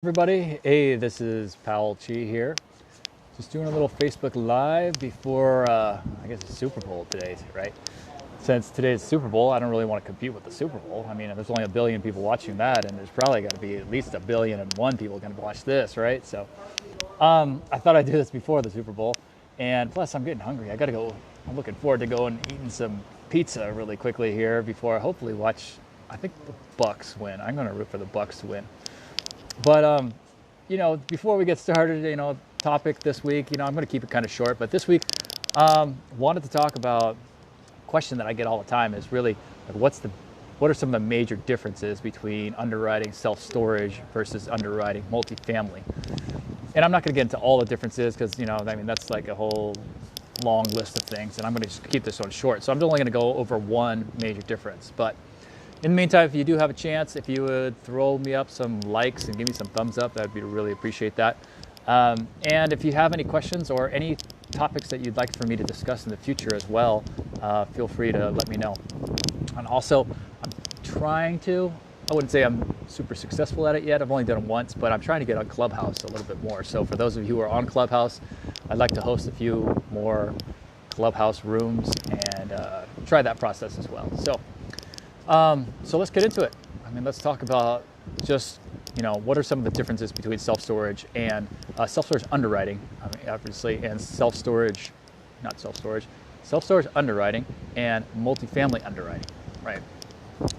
Everybody, hey, this is Powell Chi here. Just doing a little Facebook Live before, I guess it's Super Bowl today, right? Since today's Super Bowl, I don't really want to compete with the Super Bowl. I mean, there's only 1 billion people watching that, and there's probably got to be at least 1,000,000,001 people going to watch this, right? So I thought I'd do this before the Super Bowl, and plus I'm getting hungry. I got to go. I'm looking forward to going and eating some pizza really quickly here before I hopefully watch, I think the Bucks win. I'm going to root for the Bucks to win. But, before we get started, topic this week, I'm going to keep it kind of short. But this week, wanted to talk about a question that I get all the time is really, like, what are some of the major differences between underwriting self-storage versus underwriting multifamily? And I'm not going to get into all the differences because, that's like a whole long list of things. And I'm going to just keep this one short. So I'm only going to go over one major difference. But in the meantime, if you do have a chance, if you would throw me up some likes and give me some thumbs up, I'd really appreciate that. And if you have any questions or any topics that you'd like for me to discuss in the future as well, feel free to let me know. And also, I'm trying to, I wouldn't say I'm super successful at it yet. I've only done it once, but I'm trying to get on Clubhouse a little bit more. So for those of you who are on Clubhouse, I'd like to host a few more Clubhouse rooms and try that process as well. So let's get into it. Let's talk about just, what are some of the differences between self-storage and self-storage underwriting, obviously, and self-storage underwriting and multifamily underwriting, right?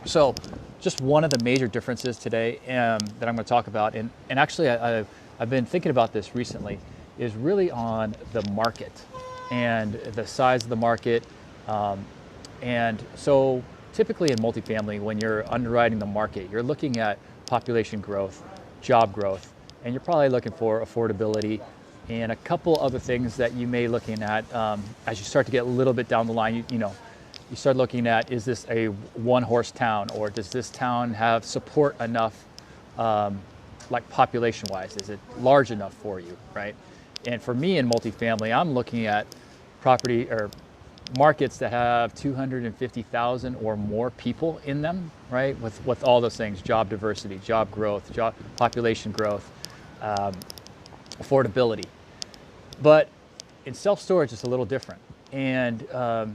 So just one of the major differences today that I'm going to talk about, and actually I've been thinking about this recently, is really on the market and the size of the market. And so typically in multifamily, when you're underwriting the market, you're looking at population growth, job growth, and you're probably looking for affordability and a couple other things that you may be looking at as you start to get a little bit down the line. You start looking at, is this a one-horse town, or does this town have support enough, like population-wise? Is it large enough for you, right? And for me in multifamily, I'm looking at property or markets that have 250,000 or more people in them, right? With all those things: job diversity, job growth, population growth, affordability. But in self-storage, it's a little different. And I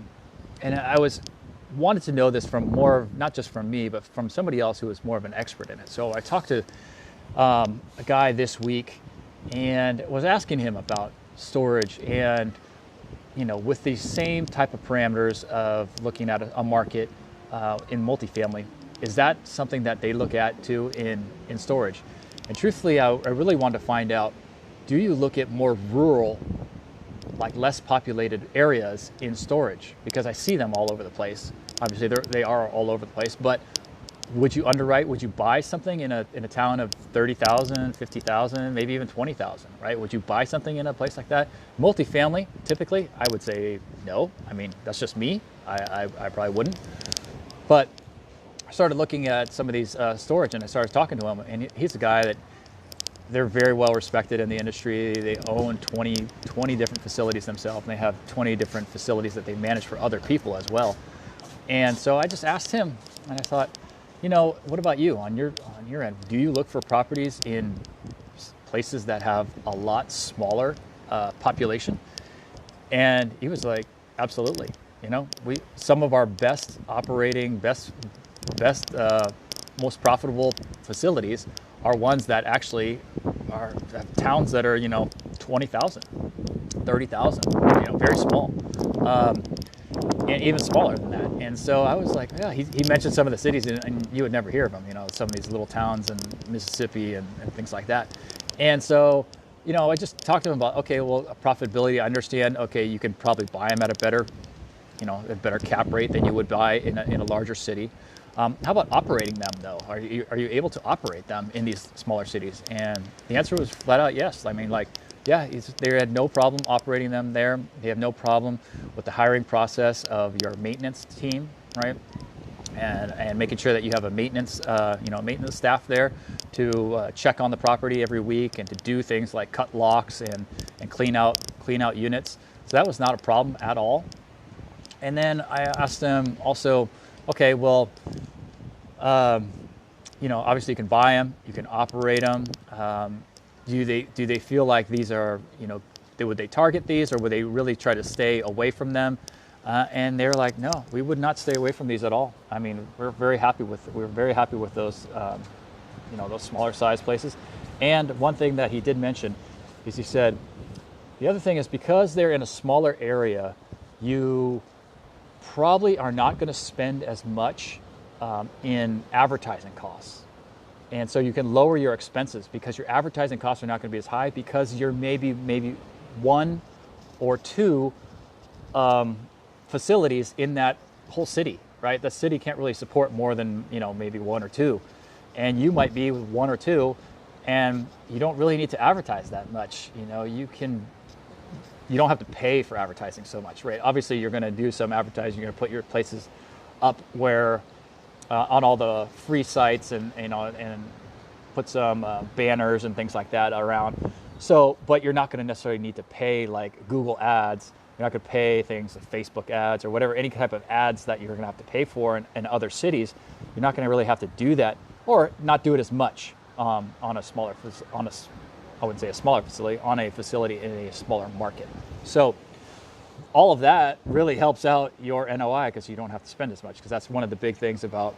wanted to know this from more, not just from me, but from somebody else who is more of an expert in it. So I talked to a guy this week and was asking him about storage and with the same type of parameters of looking at a market in multifamily, is that something that they look at too in storage? And truthfully, I really wanted to find out, do you look at more rural, like less populated areas in storage? Because I see them all over the place. Obviously, they are all over the place, but would you underwrite, would you buy something in a town of 30,000, 50,000, maybe even 20,000, right? Would you buy something in a place like that? Multifamily, typically, I would say no. That's just me. I probably wouldn't. But I started looking at some of these storage, and I started talking to him, and he's a guy that they're very well respected in the industry. They own 20 different facilities themselves, and they have 20 different facilities that they manage for other people as well. And so I just asked him, and I thought, what about you on your end? Do you look for properties in places that have a lot smaller population? And he was like, absolutely. Some of our best operating, most profitable facilities are ones that actually are towns that are 20,000, 30,000, very small. And even smaller than that. And so I was like, yeah, he mentioned some of the cities, and you would never hear of them, some of these little towns in Mississippi and things like that. And so, I just talked to him about, okay, well, profitability, I understand, okay, you can probably buy them at a better cap rate than you would buy in a larger city. How about operating them, though? Are you able to operate them in these smaller cities? And the answer was flat out yes. Yeah, they had no problem operating them there. They have no problem with the hiring process of your maintenance team, right? And making sure that you have a maintenance staff there to check on the property every week and to do things like cut locks and clean out units. So that was not a problem at all. And then I asked them also, okay, well, obviously you can buy them, you can operate them. Do they feel like these are, would they target these, or would they really try to stay away from them? And they're like, no, we would not stay away from these at all. I mean, we're very happy with those, those smaller size places. And one thing that he did mention is he said, the other thing is, because they're in a smaller area, you probably are not going to spend as much in advertising costs. And so you can lower your expenses because your advertising costs are not going to be as high, because you're maybe one or two facilities in that whole city, right? The city can't really support more than, maybe one or two. And you might be with one or two, and you don't really need to advertise that much. You don't have to pay for advertising so much, right? Obviously, you're going to do some advertising. You're going to put your places up where on all the free sites, and put some banners and things like that around. So, but you're not going to necessarily need to pay like Google ads. You're not going to pay things like Facebook ads or whatever, any type of ads that you're going to have to pay for in other cities. You're not going to really have to do that, or not do it as much on a smaller, I wouldn't say a smaller facility, on a facility in a smaller market. So all of that really helps out your NOI, because you don't have to spend as much, because that's one of the big things about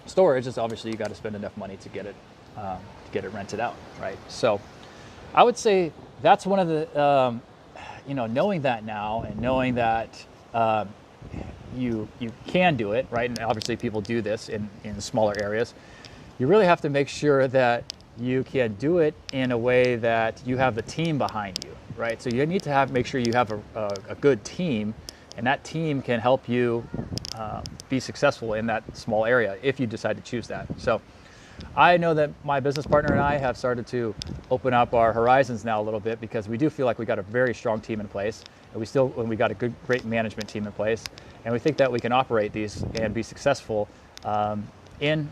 storage is obviously you got to spend enough money to get it rented out, right? So I would say that's one of the, knowing that now, and knowing that you can do it, right? And obviously people do this in smaller areas. You really have to make sure that you can do it in a way that you have the team behind you, right? So you need to make sure you have a good team, and that team can help you be successful in that small area if you decide to choose that. So I know that my business partner and I have started to open up our horizons now a little bit, because we do feel like we got a very strong team in place, and we got a great management team in place, and we think that we can operate these and be successful in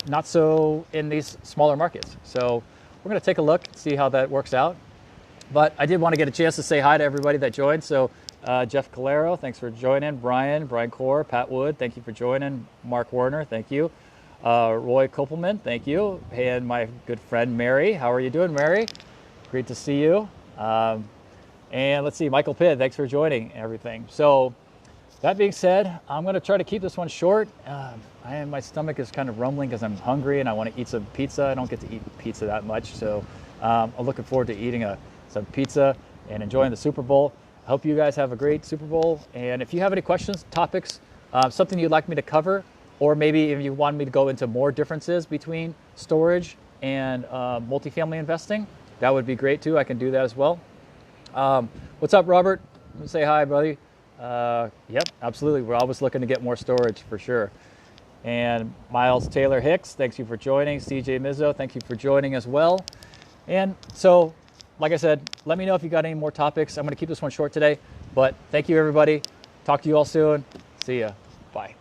these smaller markets. So we're going to take a look, see how that works out. But I did want to get a chance to say hi to everybody that joined. So Jeff Calero, thanks for joining. Brian Core, Pat Wood, thank you for joining. Mark Warner, thank you. Roy Kopelman, thank you. And my good friend Mary, how are you doing, Mary? Great to see you. And let's see, Michael Pitt, thanks for joining everything. So that being said, I'm going to try to keep this one short. My stomach is kind of rumbling because I'm hungry and I want to eat some pizza. I don't get to eat pizza that much, so I'm looking forward to eating some pizza and enjoying the Super Bowl. I hope you guys have a great Super Bowl. And if you have any questions, topics, something you'd like me to cover, or maybe if you want me to go into more differences between storage and multifamily investing, that would be great too. I can do that as well. What's up, Robert? Say hi, buddy. Yep, absolutely. We're always looking to get more storage for sure. And Miles Taylor Hicks, thanks you for joining. CJ Mizzo, thank you for joining as well. And so, like I said, let me know if you got any more topics. I'm going to keep this one short today, but thank you, everybody. Talk to you all soon. See ya. Bye.